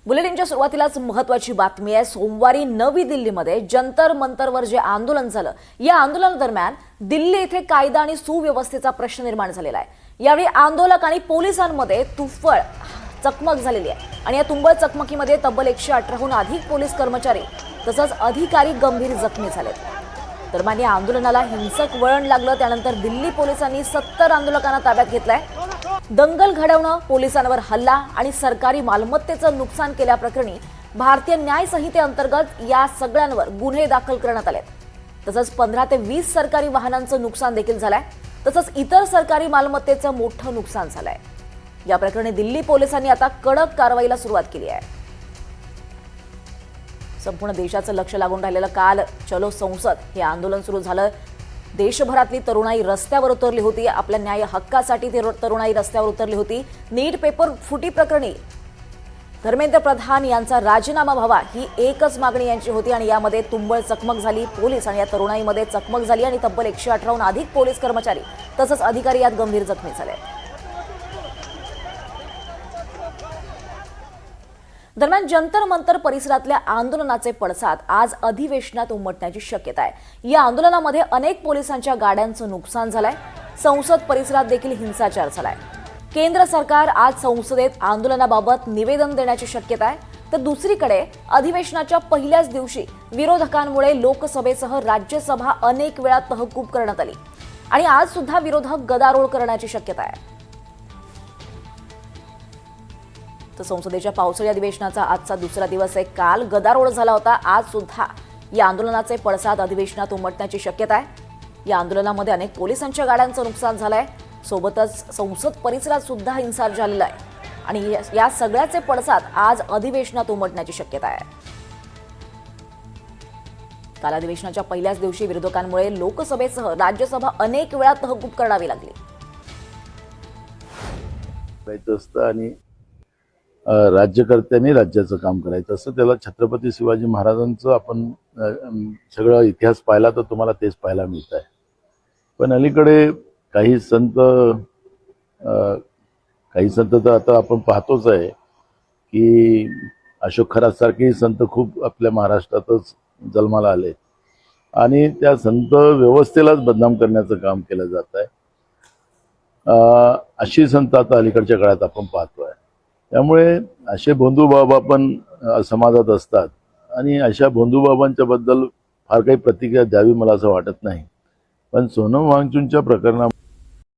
बुलेटिनच्या सुरुवातीलाच महत्त्वाची बातमी आहे। सोमवारी नवी दिल्लीमध्ये जंतर मंतरवर जे आंदोलन झालं, या आंदोलनादरम्यान दिल्ली इथे कायदा आणि सुव्यवस्थेचा प्रश्न निर्माण झालेला आहे। यावेळी आंदोलक आणि पोलिसांमध्ये तुफळ चकमक झालेली आहे आणि या तुंबळ चकमकीमध्ये तब्बल 118हून अधिक पोलीस कर्मचारी तसंच अधिकारी गंभीर जखमी झालेत। दरम्यान या आंदोलनाला हिंसक वळण लागलं, त्यानंतर दिल्ली पोलिसांनी 70 आंदोलकांना ताब्यात घेतलंय। दंगल घडवणं, पोलिसांवर हल्ला आणि सरकारी मालमत्तेचं नुकसान केल्याप्रकरणी भारतीय न्याय संहितेअंतर्गत या सगळ्यांवर गुन्हे दाखल करण्यात आलेत। तसंच 15 ते 20 सरकारी वाहनांचं नुकसान देखील झालंय, तसंच इतर सरकारी मालमत्तेचं मोठं नुकसान झालंय। या प्रकरणी दिल्ली पोलिसांनी आता कडक कारवाईला सुरुवात केली आहे। संपूर्ण देशाचं लक्ष लागून राहिलेलं काल चलो संसद हे आंदोलन सुरू झालं। देशभरातली तरुणाई रस्त्यावर उतरली होती, आपल्या न्याय हक्कासाठी तरुणाई रस्त्यावर उतरली होती। नीट पेपर फुटी प्रकरणी धर्मेंद्र प्रधान यांचा राजीनामा व्हावा ही एकच मागणी यांची होती आणि यामध्ये तुंबळ चकमक झाली। पोलीस आणि या तरुणाईमध्ये चकमक झाली आणि तब्बल 118हून अधिक पोलीस कर्मचारी तसंच अधिकारी यात गंभीर जखमी झाले। दरम्यान जंतर मंतर परिसरातल्या आंदोलनाचे पडसाद आज अधिवेशनात उमटण्याची शक्यता आहे। या आंदोलनामध्ये अनेक पोलिसांच्या गाड्यांचं नुकसान झालंय। संसद परिसरात देखील हिंसाचार झालाय। केंद्र सरकार आज संसदेत आंदोलनाबाबत निवेदन देण्याची शक्यता आहे, तर दुसरीकडे अधिवेशनाच्या पहिल्याच दिवशी विरोधकांमुळे लोकसभेसह राज्यसभा अनेक वेळा तहकूब करण्यात आली आणि आज सुद्धा विरोधक गदारोळ करण्याची शक्यता आहे। तर संसदेच्या पावसाळी अधिवेशनाचा आजचा दुसरा दिवस आहे। काल गदारोळ झाला होता, आज सुद्धा या आंदोलनाचे पडसाद अधिवेशनात उमटण्याची शक्यता आहे। या आंदोलनामध्ये अनेक पोलिसांच्या गाड्यांचं नुकसान झालंय, सोबतच संसद परिसरात सुद्धा हिंसाचार झालेला आहे आणि या सगळ्याचे पडसाद आज अधिवेशनात उमटण्याची शक्यता आहे। काल अधिवेशनाच्या पहिल्याच दिवशी विरोधकांमुळे लोकसभेसह राज्यसभा अनेक वेळा तहकूब करावी लागली। आणि राज्यकर्त्यांनी राज्याचं काम करायचं असं, त्याला छत्रपती शिवाजी महाराजांचं आपण सगळं इतिहास पाहिला तर तुम्हाला तेच पाहायला मिळत आहे। पण अलीकडे काही संत तर आता आपण पाहतोच आहे की अशोक खरातसारखे संत खूप आपल्या महाराष्ट्रातच जन्माला आले आणि त्या संत व्यवस्थेलाच बदनाम करण्याचं काम केलं जात आहे। अशी संत आता अलीकडच्या काळात आपण पाहतोय। त्यामुळे असे भोंदूबाबा पण समाजात असतात आणि अशा भोंदूबाबांच्या बद्दल फार काही प्रतिक्रिया द्यावी मला असं वाटत नाही। पण सोनम वांगचुकच्या प्रकरणात